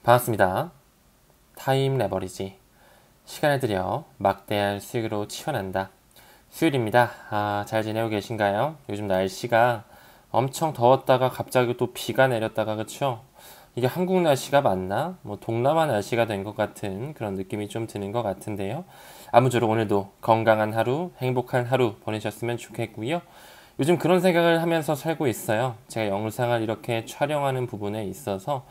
반갑습니다. 타임 레버리지. 시간을 들여 막대한 수익으로 치환한다. 수요일입니다. 잘 지내고 계신가요? 요즘 날씨가 엄청 더웠다가 갑자기 또 비가 내렸다가 그쵸? 이게 한국 날씨가 맞나? 동남아 날씨가 된 것 같은 그런 느낌이 좀 드는 것 같은데요. 아무쪼록 오늘도 건강한 하루, 행복한 하루 보내셨으면 좋겠고요. 요즘 그런 생각을 하면서 살고 있어요. 제가 영상을 이렇게 촬영하는 부분에 있어서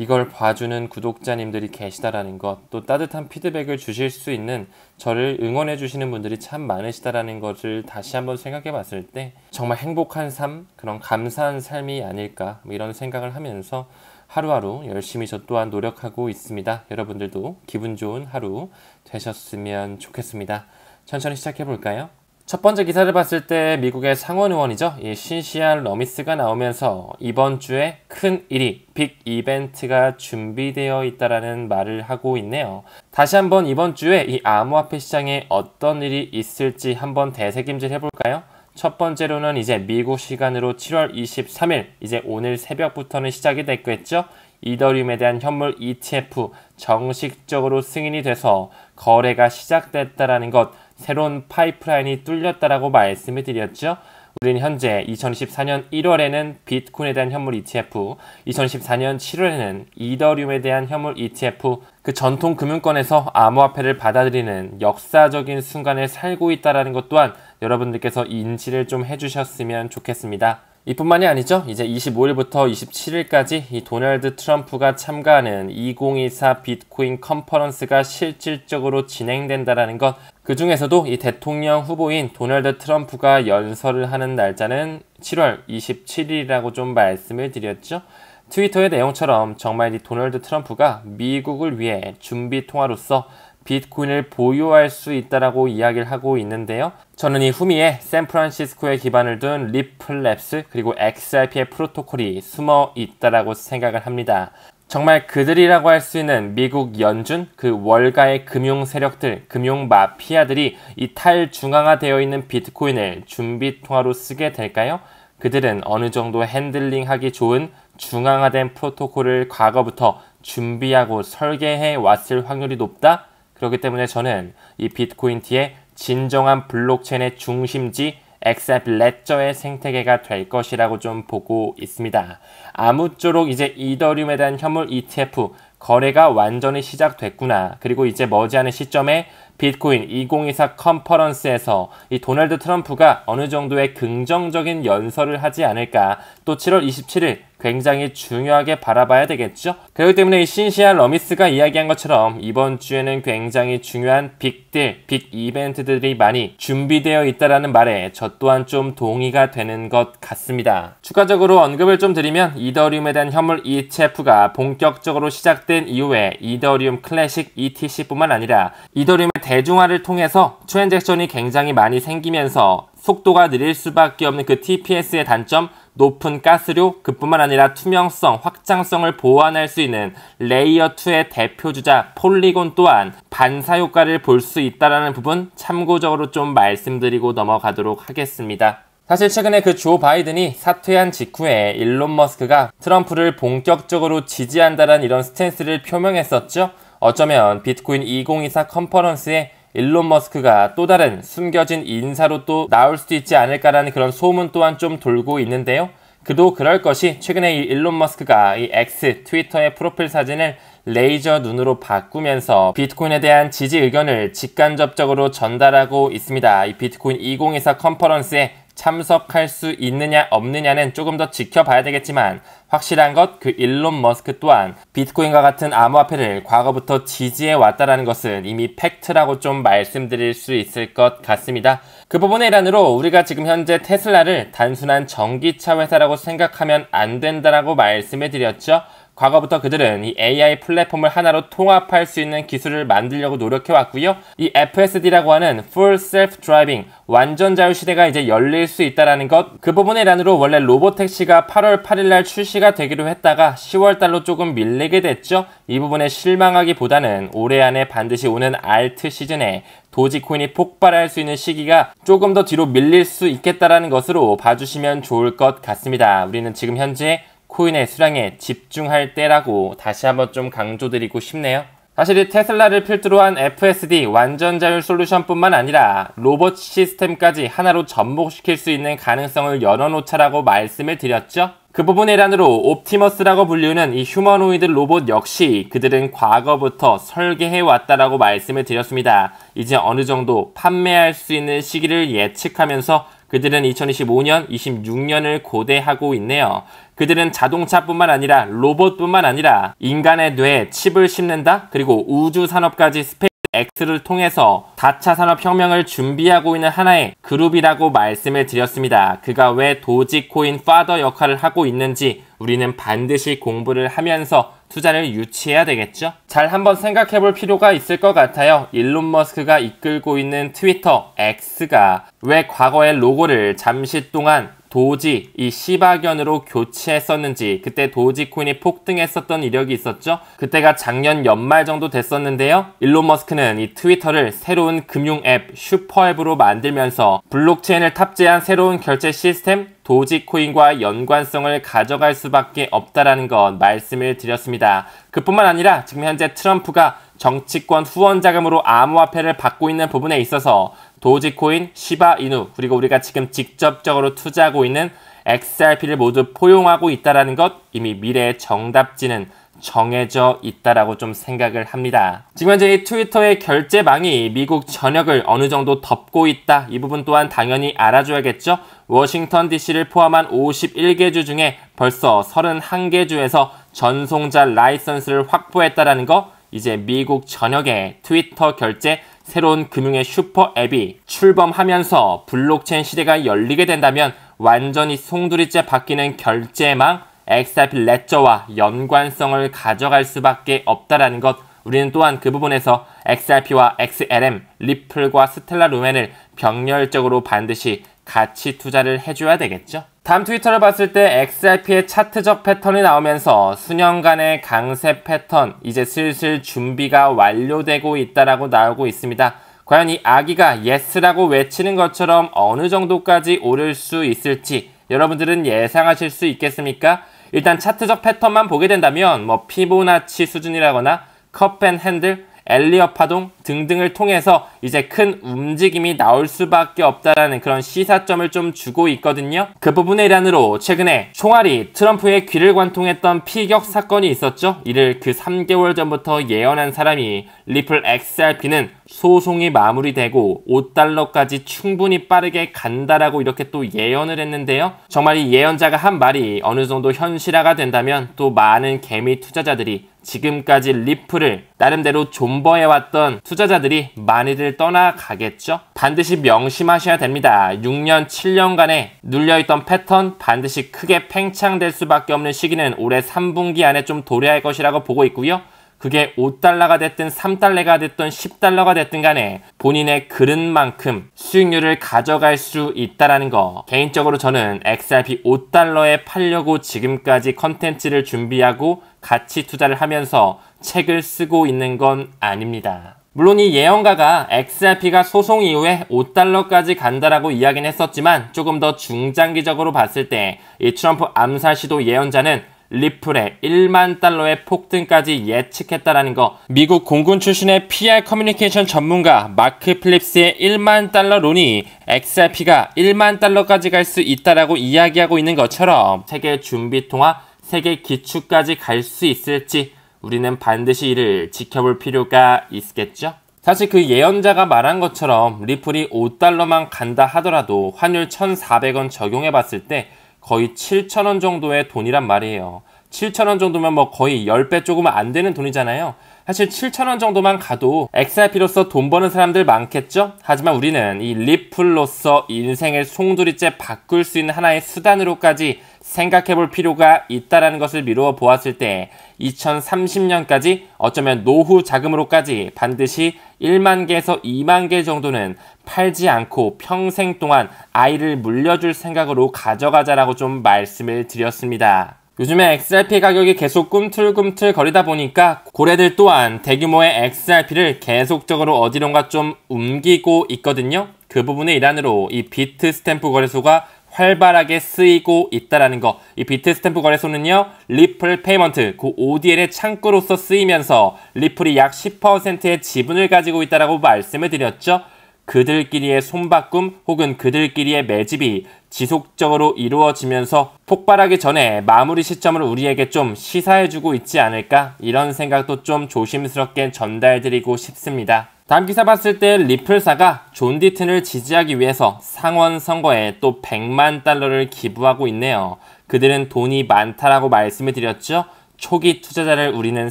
이걸 봐주는 구독자님들이 계시다라는 것, 또 따뜻한 피드백을 주실 수 있는 저를 응원해 주시는 분들이 참 많으시다라는 것을 다시 한번 생각해 봤을 때 정말 행복한 삶, 그런 감사한 삶이 아닐까 이런 생각을 하면서 하루하루 열심히 저 또한 노력하고 있습니다. 여러분들도 기분 좋은 하루 되셨으면 좋겠습니다. 천천히 시작해 볼까요? 첫 번째 기사를 봤을 때 미국의 상원 의원이죠. 이 신시안 러미스가 나오면서 이번 주에 큰 일이 빅 이벤트가 준비되어 있다라는 말을 하고 있네요. 다시 한번 이번 주에 이 암호화폐 시장에 어떤 일이 있을지 한번 되새김질 해볼까요? 첫 번째로는 이제 미국 시간으로 7월 23일, 이제 오늘 새벽부터는 시작이 됐겠죠? 이더리움에 대한 현물 ETF 정식적으로 승인이 돼서 거래가 시작됐다라는 것, 새로운 파이프라인이 뚫렸다라고 말씀을 드렸죠. 우리는 현재 2024년 1월에는 비트코인에 대한 현물 ETF, 2024년 7월에는 이더리움에 대한 현물 ETF, 그 전통 금융권에서 암호화폐를 받아들이는 역사적인 순간을 살고 있다는 것 또한 여러분들께서 인지를 좀 해주셨으면 좋겠습니다. 이뿐만이 아니죠. 이제 25일부터 27일까지 이 도널드 트럼프가 참가하는 2024 비트코인 컨퍼런스가 실질적으로 진행된다라는 것, 그 중에서도 이 대통령 후보인 도널드 트럼프가 연설을 하는 날짜는 7월 27일이라고 좀 말씀을 드렸죠. 트위터의 내용처럼 정말 이 도널드 트럼프가 미국을 위해 준비 통화로서 비트코인을 보유할 수 있다라고 이야기를 하고 있는데요. 저는 이 후미에 샌프란시스코에 기반을 둔 리플랩스 그리고 XRP의 프로토콜이 숨어 있다라고 생각을 합니다. 정말 그들이라고 할 수 있는 미국 연준, 그 월가의 금융 세력들, 금융 마피아들이 이 탈중앙화되어 있는 비트코인을 준비 통화로 쓰게 될까요? 그들은 어느 정도 핸들링하기 좋은 중앙화된 프로토콜을 과거부터 준비하고 설계해 왔을 확률이 높다? 그렇기 때문에 저는 이 비트코인티의 진정한 블록체인의 중심지 XRP 레저의 생태계가 될 것이라고 좀 보고 있습니다. 아무쪼록 이제 이더리움에 대한 현물 ETF 거래가 완전히 시작됐구나. 그리고 이제 머지않은 시점에 비트코인 2024 컨퍼런스에서 이 도널드 트럼프가 어느 정도의 긍정적인 연설을 하지 않을까. 또 7월 27일 굉장히 중요하게 바라봐야 되겠죠. 그렇기 때문에 이 신시안 러미스가 이야기한 것처럼 이번 주에는 굉장히 중요한 빅딜, 빅 이벤트들이 많이 준비되어 있다라는 말에 저 또한 좀 동의가 되는 것 같습니다. 추가적으로 언급을 좀 드리면 이더리움에 대한 현물 ETF가 본격적으로 시작된 이후에 이더리움 클래식 ETC뿐만 아니라 이더리움의 대중화를 통해서 트랜잭션이 굉장히 많이 생기면서 속도가 느릴 수밖에 없는 그 TPS의 단점, 높은 가스료, 그뿐만 아니라 투명성, 확장성을 보완할 수 있는 레이어2의 대표주자 폴리곤 또한 반사효과를 볼 수 있다는 부분 참고적으로 좀 말씀드리고 넘어가도록 하겠습니다. 사실 최근에 그 조 바이든이 사퇴한 직후에 일론 머스크가 트럼프를 본격적으로 지지한다는 이런 스탠스를 표명했었죠. 어쩌면 비트코인 2024 컨퍼런스에 일론 머스크가 또 다른 숨겨진 인사로 또 나올 수도 있지 않을까라는 그런 소문 또한 좀 돌고 있는데요. 그도 그럴 것이 최근에 이 일론 머스크가 이 X 트위터의 프로필 사진을 레이저 눈으로 바꾸면서 비트코인에 대한 지지 의견을 직간접적으로 전달하고 있습니다. 이 비트코인 2024 컨퍼런스에 참석할 수 있느냐 없느냐는 조금 더 지켜봐야 되겠지만 확실한 것, 그 일론 머스크 또한 비트코인과 같은 암호화폐를 과거부터 지지해 왔다는 것은 이미 팩트라고 좀 말씀드릴 수 있을 것 같습니다. 그 부분의 일환으로 우리가 지금 현재 테슬라를 단순한 전기차 회사라고 생각하면 안 된다라고 말씀을 드렸죠. 과거부터 그들은 이 AI 플랫폼을 하나로 통합할 수 있는 기술을 만들려고 노력해왔고요. 이 FSD라고 하는 Full Self Driving, 완전 자유 시대가 이제 열릴 수 있다는 것, 그 부분의 일환으로 원래 로보택시가 8월 8일날 출시가 되기로 했다가 10월달로 조금 밀리게 됐죠. 이 부분에 실망하기보다는 올해 안에 반드시 오는 알트 시즌에 도지코인이 폭발할 수 있는 시기가 조금 더 뒤로 밀릴 수 있겠다라는 것으로 봐주시면 좋을 것 같습니다. 우리는 지금 현재 코인의 수량에 집중할 때라고 다시 한번 좀 강조드리고 싶네요. 사실 이 테슬라를 필두로 한 FSD 완전 자율 솔루션뿐만 아니라 로봇 시스템까지 하나로 접목시킬 수 있는 가능성을 열어놓자라고 말씀을 드렸죠. 그 부분의 일환으로 옵티머스라고 불리우는 이 휴머노이드 로봇 역시 그들은 과거부터 설계해왔다라고 말씀을 드렸습니다. 이제 어느 정도 판매할 수 있는 시기를 예측하면서 그들은 2025년, 26년을 고대하고 있네요. 그들은 자동차뿐만 아니라 로봇뿐만 아니라 인간의 뇌에 칩을 심는다? 그리고 우주 산업까지 스페이스X를 통해서 4차 산업혁명을 준비하고 있는 하나의 그룹이라고 말씀을 드렸습니다. 그가 왜 도지코인 파더 역할을 하고 있는지 우리는 반드시 공부를 하면서 투자를 유치해야 되겠죠? 잘 한번 생각해 볼 필요가 있을 것 같아요. 일론 머스크가 이끌고 있는 트위터 X가 왜 과거의 로고를 잠시 동안 도지, 이 시바견으로 교체했었는지, 그때 도지코인이 폭등했었던 이력이 있었죠. 그때가 작년 연말 정도 됐었는데요. 일론 머스크는 이 트위터를 새로운 금융 앱 슈퍼앱으로 만들면서 블록체인을 탑재한 새로운 결제 시스템 도지코인과 연관성을 가져갈 수밖에 없다라는 것 말씀을 드렸습니다. 그뿐만 아니라 지금 현재 트럼프가 정치권 후원 자금으로 암호화폐를 받고 있는 부분에 있어서 도지코인, 시바이누, 그리고 우리가 지금 직접적으로 투자하고 있는 XRP를 모두 포용하고 있다는 것, 이미 미래의 정답지는 정해져 있다라고 좀 생각을 합니다. 지금 현재 이 트위터의 결제망이 미국 전역을 어느 정도 덮고 있다. 이 부분 또한 당연히 알아줘야겠죠. 워싱턴 DC를 포함한 51개 주 중에 벌써 31개 주에서 전송자 라이선스를 확보했다라는 거, 이제 미국 전역에 트위터 결제 새로운 금융의 슈퍼 앱이 출범하면서 블록체인 시대가 열리게 된다면 완전히 송두리째 바뀌는 결제망 XRP 레저와 연관성을 가져갈 수밖에 없다라는 것, 우리는 또한 그 부분에서 XRP와 XLM, 리플과 스텔라 루멘을 병렬적으로 반드시 같이 투자를 해줘야 되겠죠. 다음 트위터를 봤을 때 XRP의 차트적 패턴이 나오면서 수년간의 강세 패턴, 이제 슬슬 준비가 완료되고 있다라고 나오고 있습니다. 과연 이 아기가 예스라고 외치는 것처럼 어느 정도까지 오를 수 있을지 여러분들은 예상하실 수 있겠습니까? 일단 차트적 패턴만 보게 된다면 피보나치 수준이라거나 컵앤핸들, 엘리엇 파동 등등을 통해서 이제 큰 움직임이 나올 수밖에 없다라는 그런 시사점을 좀 주고 있거든요. 그 부분의 일환으로 최근에 총알이 트럼프의 귀를 관통했던 피격 사건이 있었죠. 이를 그 3개월 전부터 예언한 사람이 리플 XRP는 소송이 마무리되고 $5까지 충분히 빠르게 간다라고 이렇게 또 예언을 했는데요. 정말 이 예언자가 한 말이 어느 정도 현실화가 된다면 또 많은 개미 투자자들이 지금까지 리플을 나름대로 존버해왔던 투자자들이 많이들 떠나가겠죠. 반드시 명심하셔야 됩니다. 6년, 7년간에 눌려있던 패턴 반드시 크게 팽창될 수밖에 없는 시기는 올해 3분기 안에 좀 도래할 것이라고 보고 있고요. 그게 $5가 됐든 $3가 됐든 $10가 됐든 간에 본인의 그릇만큼 수익률을 가져갈 수 있다는 거, 개인적으로 저는 XRP $5에 팔려고 지금까지 컨텐츠를 준비하고 같이 투자를 하면서 책을 쓰고 있는 건 아닙니다. 물론 이 예언가가 XRP가 소송 이후에 $5까지 간다라고 이야기는 했었지만 조금 더 중장기적으로 봤을 때 이 트럼프 암살 시도 예언자는 리플의 $10,000,000의 폭등까지 예측했다라는 거, 미국 공군 출신의 PR 커뮤니케이션 전문가 마크 필립스의 $10,000,000론이 XRP가 $10,000,000까지 갈 수 있다라고 이야기하고 있는 것처럼 세계 준비통화, 세계 기축까지 갈 수 있을지 우리는 반드시 이를 지켜볼 필요가 있겠죠. 사실 그 예언자가 말한 것처럼 리플이 $5만 간다 하더라도 환율 1,400원 적용해 봤을 때 거의 7,000원 정도의 돈이란 말이에요. 7,000원 정도면 거의 10배 조금 안 되는 돈이잖아요. 사실 7,000원 정도만 가도 XRP로서 돈 버는 사람들 많겠죠? 하지만 우리는 이 리플로서 인생을 송두리째 바꿀 수 있는 하나의 수단으로까지 생각해 볼 필요가 있다는 것을 미루어 보았을 때 2030년까지 어쩌면 노후 자금으로까지 반드시 1만 개에서 2만 개 정도는 팔지 않고 평생 동안 아이를 물려줄 생각으로 가져가자라고 좀 말씀을 드렸습니다. 요즘에 XRP 가격이 계속 꿈틀꿈틀 거리다 보니까 고래들 또한 대규모의 XRP를 계속적으로 어디론가 좀 옮기고 있거든요. 그 부분의 일환으로 이 비트 스탬프 거래소가 활발하게 쓰이고 있다라는 거. 이 비트스탬프 거래소는요, 리플 페이먼트, 그 ODL의 창구로서 쓰이면서 리플이 약 10%의 지분을 가지고 있다라고 말씀을 드렸죠. 그들끼리의 손바꿈 혹은 그들끼리의 매집이 지속적으로 이루어지면서 폭발하기 전에 마무리 시점을 우리에게 좀 시사해주고 있지 않을까? 이런 생각도 좀 조심스럽게 전달드리고 싶습니다. 다음 기사 봤을 때 리플사가 존 디튼을 지지하기 위해서 상원 선거에 또 100만 달러를 기부하고 있네요. 그들은 돈이 많다라고 말씀을 드렸죠. 초기 투자자를 우리는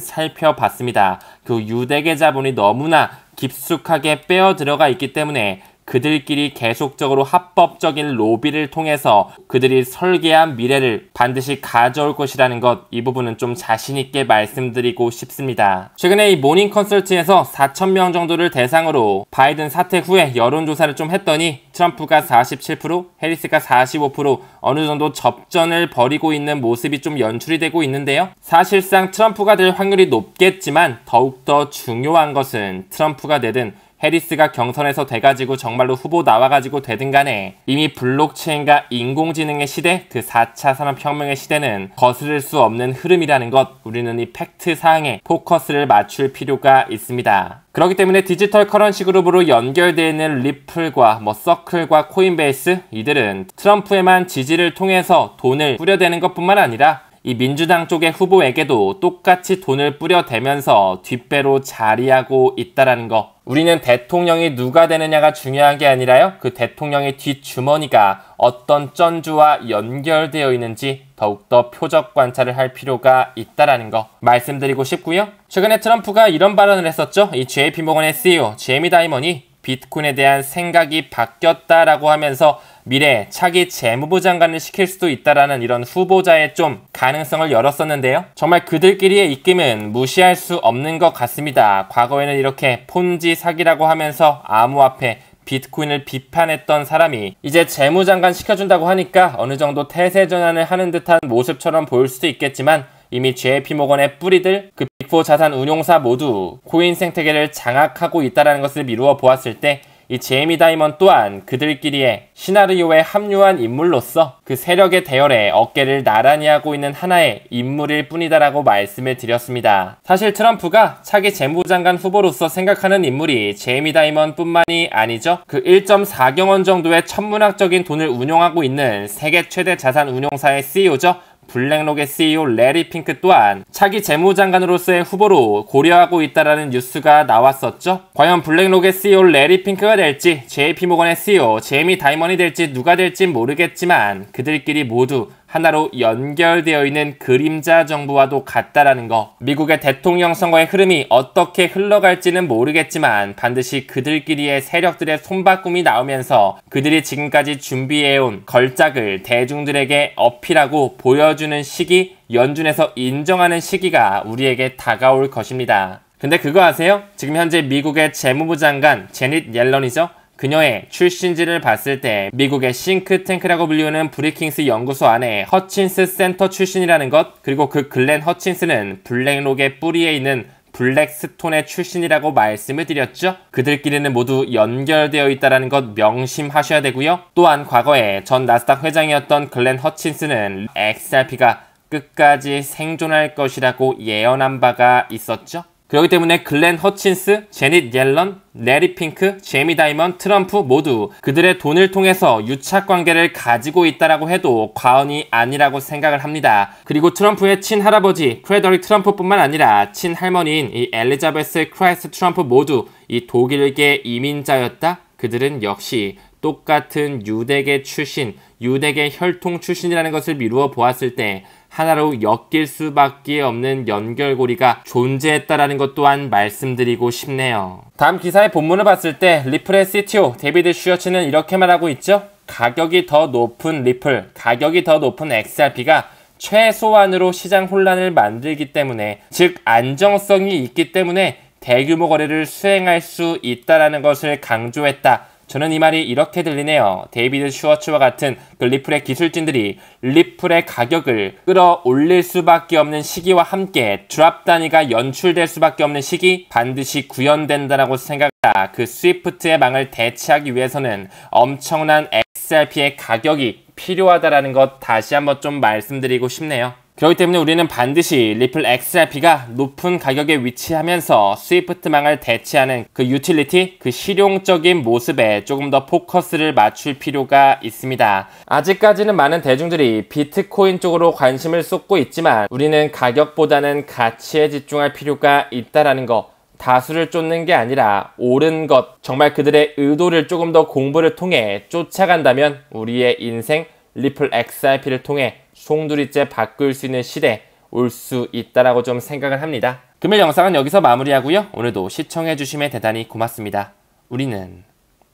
살펴봤습니다. 그 유대계 자본이 너무나 깊숙하게 빼어 들어가 있기 때문에 그들끼리 계속적으로 합법적인 로비를 통해서 그들이 설계한 미래를 반드시 가져올 것이라는 것, 이 부분은 좀 자신있게 말씀드리고 싶습니다. 최근에 이 모닝 컨설트에서 4,000명 정도를 대상으로 바이든 사퇴 후에 여론조사를 좀 했더니 트럼프가 47%, 해리스가 45% 어느 정도 접전을 벌이고 있는 모습이 좀 연출이 되고 있는데요. 사실상 트럼프가 될 확률이 높겠지만 더욱더 중요한 것은 트럼프가 되든 해리스가 경선에서 돼가지고 정말로 후보 나와가지고 되든 간에 이미 블록체인과 인공지능의 시대, 그 4차 산업혁명의 시대는 거스를 수 없는 흐름이라는 것, 우리는 이 팩트 사항에 포커스를 맞출 필요가 있습니다. 그렇기 때문에 디지털 커런시 그룹으로 연결되어 있는 리플과 서클과 코인베이스, 이들은 트럼프에만 지지를 통해서 돈을 뿌려대는 것뿐만 아니라 이 민주당 쪽의 후보에게도 똑같이 돈을 뿌려대면서 뒷배로 자리하고 있다라는 거. 우리는 대통령이 누가 되느냐가 중요한 게 아니라요, 그 대통령의 뒷주머니가 어떤 쩐주와 연결되어 있는지 더욱더 표적 관찰을 할 필요가 있다라는 거 말씀드리고 싶고요. 최근에 트럼프가 이런 발언을 했었죠. 이 JP모건의 CEO 제이미 다이먼이 비트코인에 대한 생각이 바뀌었다라고 하면서 미래 차기 재무부 장관을 시킬 수도 있다라는 이런 후보자의 좀 가능성을 열었었는데요. 정말 그들끼리의 입김은 무시할 수 없는 것 같습니다. 과거에는 이렇게 폰지 사기라고 하면서 암호화폐 비트코인을 비판했던 사람이 이제 재무장관 시켜준다고 하니까 어느 정도 태세 전환을 하는 듯한 모습처럼 보일 수도 있겠지만 이미 JP모건의 뿌리들, 그 빅4 자산 운용사 모두 코인 생태계를 장악하고 있다는 것을 미루어 보았을 때 이 제이미 다이먼 또한 그들끼리의 시나리오에 합류한 인물로서 그 세력의 대열에 어깨를 나란히 하고 있는 하나의 인물일 뿐이다라고 말씀을 드렸습니다. 사실 트럼프가 차기 재무장관 후보로서 생각하는 인물이 제이미 다이먼 뿐만이 아니죠. 그 1.4경원 정도의 천문학적인 돈을 운용하고 있는 세계 최대 자산 운용사의 CEO죠. 블랙록의 CEO 레리 핑크 또한 차기 재무장관으로서의 후보로 고려하고 있다라는 뉴스가 나왔었죠. 과연 블랙록의 CEO 레리 핑크가 될지 JP모건의 CEO 제이미 다이먼이 될지 누가 될지 모르겠지만 그들끼리 모두 하나로 연결되어 있는 그림자 정부와도 같다라는 거. 미국의 대통령 선거의 흐름이 어떻게 흘러갈지는 모르겠지만 반드시 그들끼리의 세력들의 손바꿈이 나오면서 그들이 지금까지 준비해온 걸작을 대중들에게 어필하고 보여주는 시기, 연준에서 인정하는 시기가 우리에게 다가올 것입니다. 근데 그거 아세요? 지금 현재 미국의 재무부 장관 제닛 옐런이죠. 그녀의 출신지를 봤을 때 미국의 싱크탱크라고 불리우는 브리킹스 연구소 안에 허친스 센터 출신이라는 것, 그리고 그 글렌 허친스는 블랙록의 뿌리에 있는 블랙스톤의 출신이라고 말씀을 드렸죠. 그들끼리는 모두 연결되어 있다는 것 명심하셔야 되고요. 또한 과거에 전 나스닥 회장이었던 글렌 허친스는 XRP가 끝까지 생존할 것이라고 예언한 바가 있었죠. 그렇기 때문에 글렌 허친스, 제닛 옐런, 레리 핑크, 제이미 다이먼, 트럼프 모두 그들의 돈을 통해서 유착관계를 가지고 있다라고 해도 과언이 아니라고 생각을 합니다. 그리고 트럼프의 친할아버지 프레더릭 트럼프뿐만 아니라 친할머니인 이 엘리자베스 크라이스트 트럼프 모두 이 독일계 이민자였다? 그들은 역시 똑같은 유대계 출신, 유대계 혈통 출신이라는 것을 미루어 보았을 때 하나로 엮일 수밖에 없는 연결고리가 존재했다라는 것 또한 말씀드리고 싶네요. 다음 기사의 본문을 봤을 때 리플의 CTO 데이비드 슈어츠는 이렇게 말하고 있죠. 가격이 더 높은 리플, 가격이 더 높은 XRP가 최소한으로 시장 혼란을 만들기 때문에, 즉 안정성이 있기 때문에 대규모 거래를 수행할 수 있다는 것을 강조했다. 저는 이 말이 이렇게 들리네요. 데이비드 슈어츠와 같은 그 리플의 기술진들이 리플의 가격을 끌어올릴 수밖에 없는 시기와 함께 드랍 단위가 연출될 수밖에 없는 시기 반드시 구현된다라고 생각합니다. 그 스위프트의 망을 대체하기 위해서는 엄청난 XRP의 가격이 필요하다라는 것 다시 한번 좀 말씀드리고 싶네요. 그렇기 때문에 우리는 반드시 리플 XRP가 높은 가격에 위치하면서 스위프트망을 대체하는 그 유틸리티, 그 실용적인 모습에 조금 더 포커스를 맞출 필요가 있습니다. 아직까지는 많은 대중들이 비트코인 쪽으로 관심을 쏟고 있지만 우리는 가격보다는 가치에 집중할 필요가 있다라는 거, 다수를 쫓는 게 아니라 옳은 것, 정말 그들의 의도를 조금 더 공부를 통해 쫓아간다면 우리의 인생 리플 XRP를 통해 송두리째 바꿀 수 있는 시대 올 수 있다라고 좀 생각을 합니다. 금일 영상은 여기서 마무리하고요. 오늘도 시청해주심에 대단히 고맙습니다. 우리는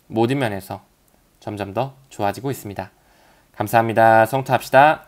모든 면에서 점점 더 좋아지고 있습니다. 감사합니다. 성투합시다.